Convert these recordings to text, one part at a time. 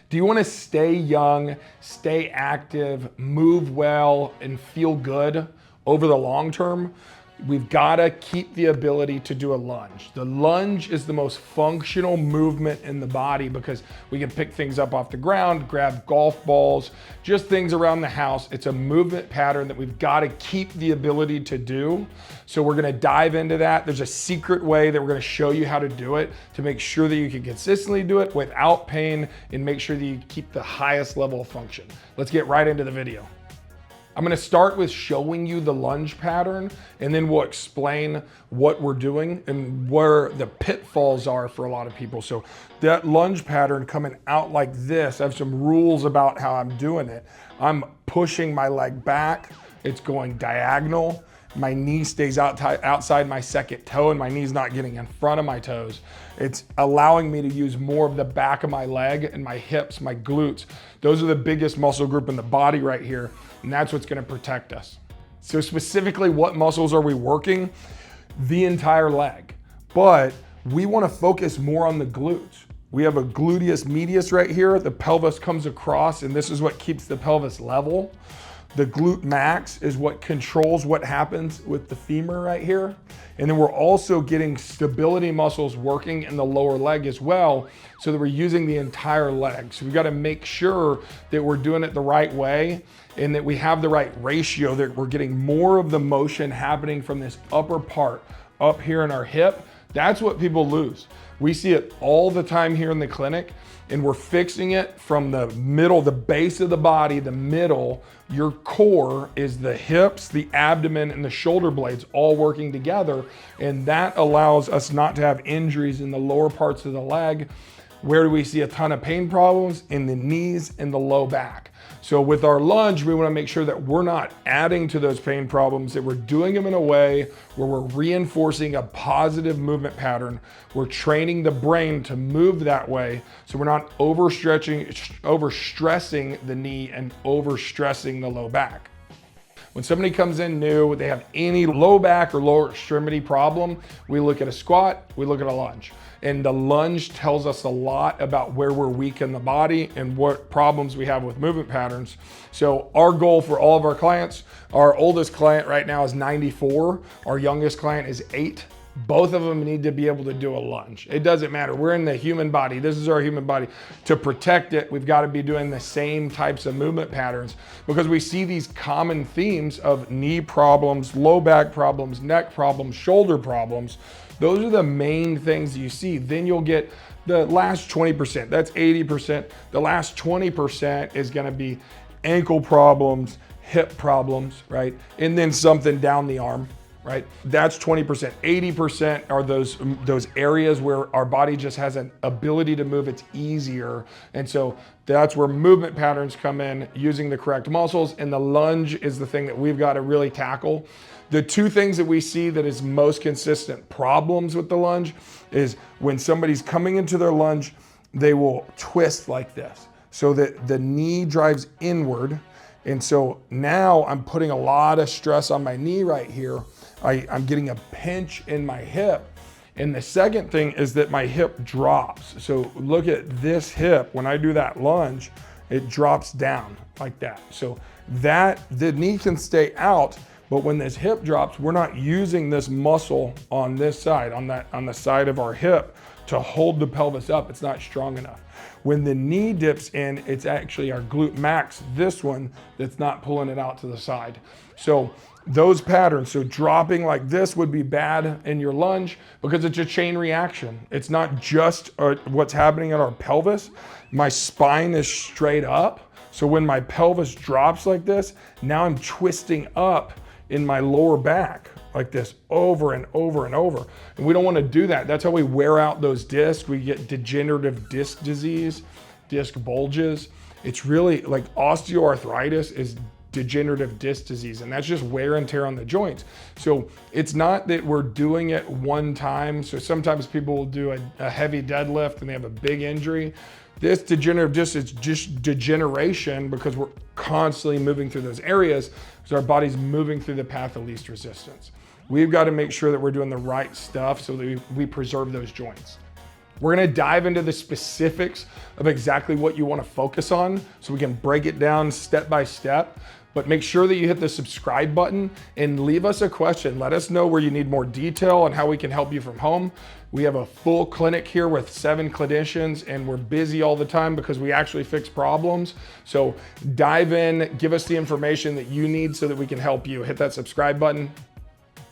Do you want to stay young, stay active, move well, and feel good over the long term? We've got to keep the ability to do a lunge. The lunge is the most functional movement in the body because we can pick things up off the ground, grab golf balls, just things around the house. It's a movement pattern that we've got to keep the ability to do. So we're going to dive into that. There's a secret way that we're going to show you how to do it to make sure that you can consistently do it without pain and make sure that you keep the highest level of function. Let's get right into the video. I'm gonna start with showing you the lunge pattern, and then we'll explain what we're doing and where the pitfalls are for a lot of people. So that lunge pattern coming out like this, I have some rules about how I'm doing it. I'm pushing my leg back, it's going diagonal. My knee stays outside my second toe and my knee's not getting in front of my toes. It's allowing me to use more of the back of my leg and my hips, my glutes. Those are the biggest muscle group in the body right here, and that's what's gonna protect us. So specifically, what muscles are we working? The entire leg, but we wanna focus more on the glutes. We have a gluteus medius right here. The pelvis comes across, and this is what keeps the pelvis level. The glute max is what controls what happens with the femur right here. And then we're also getting stability muscles working in the lower leg as well, so that we're using the entire leg. So we've got to make sure that we're doing it the right way and that we have the right ratio, that we're getting more of the motion happening from this upper part up here in our hip. That's what people lose. We see it all the time here in the clinic, and we're fixing it from the middle, the base of the body, the middle. Your core is the hips, the abdomen, and the shoulder blades all working together. And that allows us not to have injuries in the lower parts of the leg. Where do we see a ton of pain problems? In the knees and the low back. So with our lunge, we wanna make sure that we're not adding to those pain problems, that we're doing them in a way where we're reinforcing a positive movement pattern. We're training the brain to move that way, so we're not overstressing the knee and overstressing the low back. When somebody comes in new, they have any low back or lower extremity problem, we look at a squat, we look at a lunge. And the lunge tells us a lot about where we're weak in the body and what problems we have with movement patterns. So our goal for all of our clients, our oldest client right now is 94, our youngest client is 8. Both of them need to be able to do a lunge. It doesn't matter. We're in the human body. This is our human body. To protect it, we've got to be doing the same types of movement patterns, because we see these common themes of knee problems, low back problems, neck problems, shoulder problems. Those are the main things you see. Then you'll get the last 20%. That's 80%. The last 20% is going to be ankle problems, hip problems, right? And then something down the arm. Right? That's 20%. 80% are those areas where our body just has an ability to move. It's easier. And so that's where movement patterns come in, using the correct muscles. And the lunge is the thing that we've got to really tackle. The two things that we see that is most consistent problems with the lunge is when somebody's coming into their lunge, they will twist like this so that the knee drives inward. And so now I'm putting a lot of stress on my knee right here. I'm getting a pinch in my hip. And the second thing is that my hip drops. So look at this hip. When I do that lunge, it drops down like that. So that the knee can stay out, but when this hip drops, we're not using this muscle on this side, on the side of our hip to hold the pelvis up. It's not strong enough. When the knee dips in, it's actually our glute max, this one, that's not pulling it out to the side. So those patterns, so dropping like this would be bad in your lunge because it's a chain reaction. It's not just what's happening at our pelvis. My spine is straight up. So when my pelvis drops like this, now I'm twisting up in my lower back like this over and over and over. And we don't want to do that. That's how we wear out those discs. We get degenerative disc disease, disc bulges. It's really like osteoarthritis is degenerative disc disease, and that's just wear and tear on the joints. So it's not that we're doing it one time. So sometimes people will do a heavy deadlift and they have a big injury. This degenerative disc is just degeneration because we're constantly moving through those areas because our body's moving through the path of least resistance. We've got to make sure that we're doing the right stuff so that we preserve those joints. We're gonna dive into the specifics of exactly what you wanna focus on so we can break it down step by step. But make sure that you hit the subscribe button and leave us a question. Let us know where you need more detail and how we can help you from home. We have a full clinic here with 7 clinicians, and we're busy all the time because we actually fix problems. So dive in, give us the information that you need so that we can help you. Hit that subscribe button.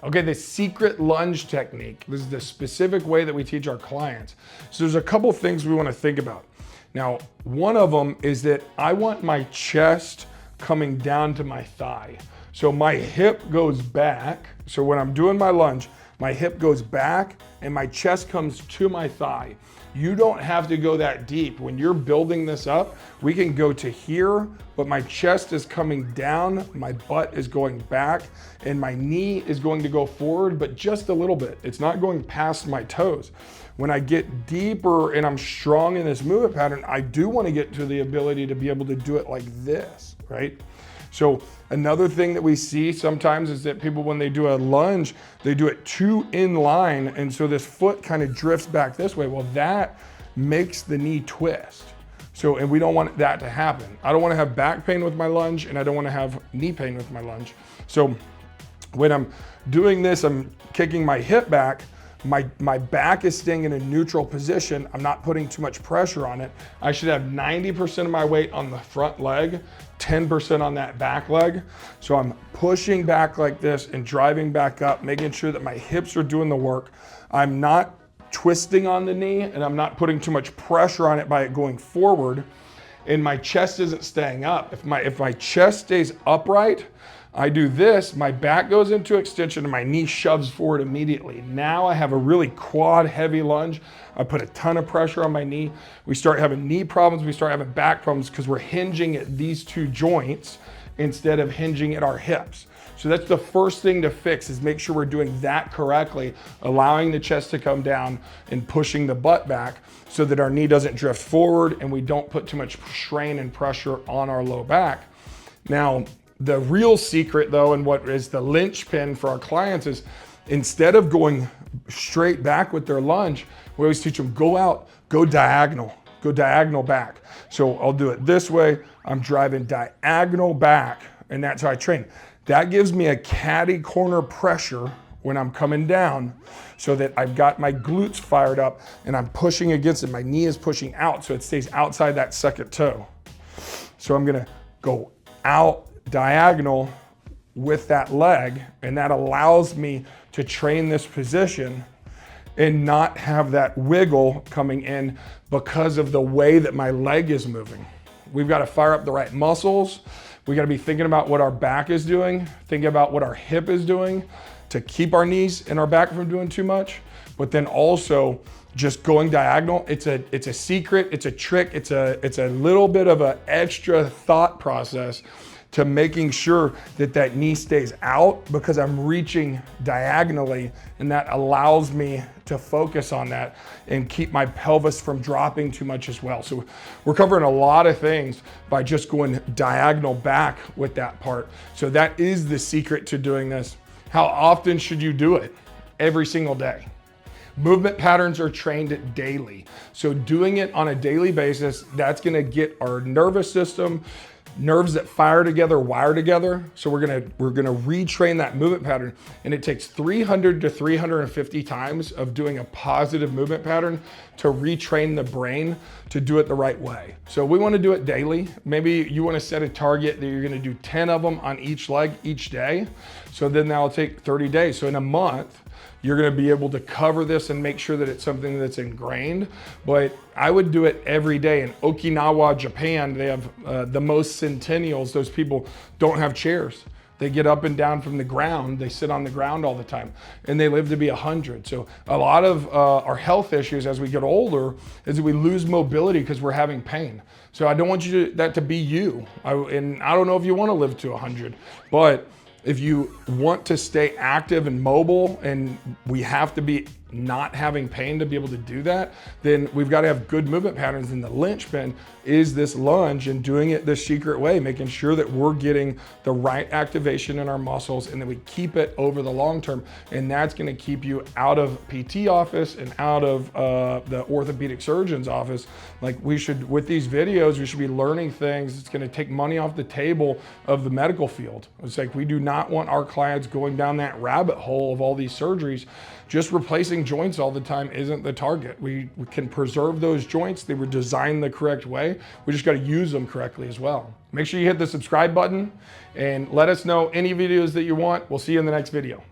Okay, the secret lunge technique. This is the specific way that we teach our clients. So there's a couple things we want to think about. Now, one of them is that I want my chest coming down to my thigh. So my hip goes back. So when I'm doing my lunge, my hip goes back and my chest comes to my thigh. You don't have to go that deep. When you're building this up, we can go to here, but my chest is coming down, my butt is going back, and my knee is going to go forward, but just a little bit. It's not going past my toes. When I get deeper and I'm strong in this movement pattern, I do want to get to the ability to be able to do it like this, right? So another thing that we see sometimes is that people, when they do a lunge, they do it too in line. And so this foot kind of drifts back this way. Well, that makes the knee twist. So, and we don't want that to happen. I don't want to have back pain with my lunge, and I don't want to have knee pain with my lunge. So when I'm doing this, I'm kicking my hip back. My back is staying in a neutral position. I'm not putting too much pressure on it. I should have 90% of my weight on the front leg, 10% on that back leg. So I'm pushing back like this and driving back up, making sure that my hips are doing the work. I'm not twisting on the knee, and I'm not putting too much pressure on it by it going forward, and my chest isn't staying up. If my chest stays upright, I do this, my back goes into extension and my knee shoves forward immediately. Now I have a really quad heavy lunge. I put a ton of pressure on my knee. We start having knee problems, we start having back problems because we're hinging at these 2 joints instead of hinging at our hips. So that's the first thing to fix, is make sure we're doing that correctly, allowing the chest to come down and pushing the butt back so that our knee doesn't drift forward and we don't put too much strain and pressure on our low back. Now, the real secret though, and what is the linchpin for our clients, is instead of going straight back with their lunge, we always teach them, go out, go diagonal back. So I'll do it this way. I'm driving diagonal back, and that's how I train. That gives me a catty corner pressure when I'm coming down, so that I've got my glutes fired up and I'm pushing against it. My knee is pushing out so it stays outside that second toe. So I'm gonna go out diagonal with that leg, and that allows me to train this position and not have that wiggle coming in because of the way that my leg is moving. We've got to fire up the right muscles. We got to be thinking about what our back is doing, thinking about what our hip is doing to keep our knees and our back from doing too much, but then also just going diagonal. It's a secret, it's a trick, it's a little bit of an extra thought process to making sure that that knee stays out, because I'm reaching diagonally, and that allows me to focus on that and keep my pelvis from dropping too much as well. So we're covering a lot of things by just going diagonal back with that part. So that is the secret to doing this. How often should you do it? Every single day. Movement patterns are trained daily. So doing it on a daily basis, that's gonna get our nervous system, nerves that fire together, wire together. So we're gonna retrain that movement pattern, and it takes 300 to 350 times of doing a positive movement pattern to retrain the brain to do it the right way. So we wanna do it daily. Maybe you wanna set a target that you're gonna do 10 of them on each leg each day. So then that'll take 30 days. So in a month, you're gonna be able to cover this and make sure that it's something that's ingrained. But I would do it every day. In Okinawa, Japan, they have the most centennials. Those people don't have chairs. They get up and down from the ground. They sit on the ground all the time, and they live to be 100. So a lot of our health issues as we get older is that we lose mobility because we're having pain. So I don't want that to be you. And I don't know if you want to live to 100, but if you want to stay active and mobile, and we have to be not having pain to be able to do that, then we've got to have good movement patterns. And the linchpin is this lunge and doing it the secret way, making sure that we're getting the right activation in our muscles and that we keep it over the long term. And that's going to keep you out of PT office and out of the orthopedic surgeon's office. Like we should, with these videos, we should be learning things. It's going to take money off the table of the medical field. It's like we do not want our clients going down that rabbit hole of all these surgeries. Just replacing joints all the time isn't the target. We can preserve those joints. They were designed the correct way. We just got to use them correctly as well. Make sure you hit the subscribe button and let us know any videos that you want. We'll see you in the next video.